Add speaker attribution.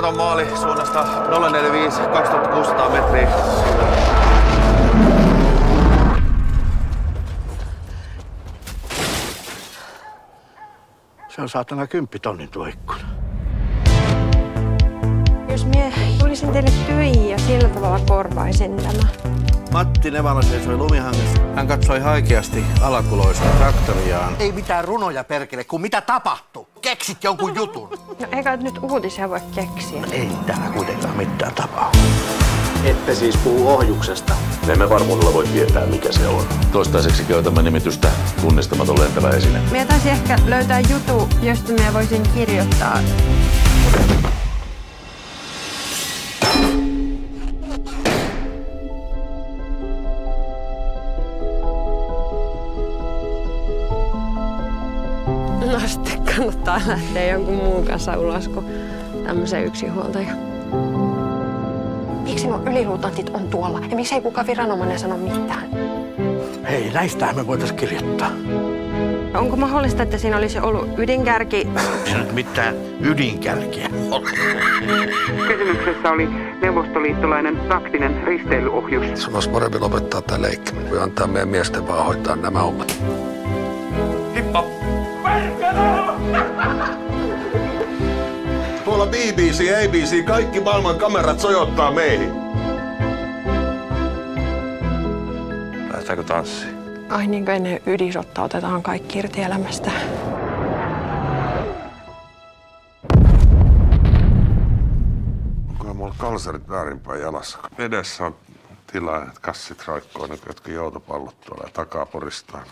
Speaker 1: katon maali suunnasta 045 2600 metriä.
Speaker 2: Se on saatana 10 tonnin tuo ikkuna.
Speaker 3: Jos mie tulisin teille töihin ja sillä tavalla korvaisin tämä.
Speaker 1: Matti Nevala seisoi lumihangessa. Hän katsoi haikeasti alakuloista traktoriaan.
Speaker 2: Ei mitään runoja perkele, kun mitä tapahtui? Keksit jonkun jutun.
Speaker 3: No eikä nyt uutisia voi keksiä.
Speaker 2: Ei täällä kuitenkaan mitään tapahdu.
Speaker 4: Ette siis puhu ohjuksesta.
Speaker 5: Me emme varmuudella voi tietää, mikä se on. Toistaiseksi käytämme nimitystä tunnistamaton lentävä esine.
Speaker 3: Mie taisi ehkä löytää jutu, josta mie voisin kirjoittaa. No sitten kannattaa lähteä jonkun muun kanssa ulos kuin tämmöisen yksinhuoltajan. Miksi nuo yliluutantit on tuolla ja miksi ei kukaan viranomainen sano mitään?
Speaker 2: Hei, näistähän me voitais kirjoittaa.
Speaker 3: Onko mahdollista, että siinä olisi ollut ydinkärki?
Speaker 2: Onko se nyt mitään ydinkärkiä?
Speaker 6: Kysymyksessä oli neuvostoliittolainen taktinen risteilyohjus.
Speaker 7: Se olisi parempi lopettaa tämä leikki. Voi antaa meidän miesten vaan hoitaa nämä hommat.
Speaker 1: Hippa!
Speaker 5: Tuolla BBC, ABC, kaikki maailman kamerat sojottaa meihin.
Speaker 1: Lähdetäänkö tanssiin?
Speaker 3: Ai niin kuin ennen ydinsotta otetaan kaikki irti elämästä.
Speaker 7: Onko mulla kalsarit väärinpäin jalassa? Edessä on tilaa, että kassit raikkoo nyt jotkin joutopallot tuolla ja takaa poristaan.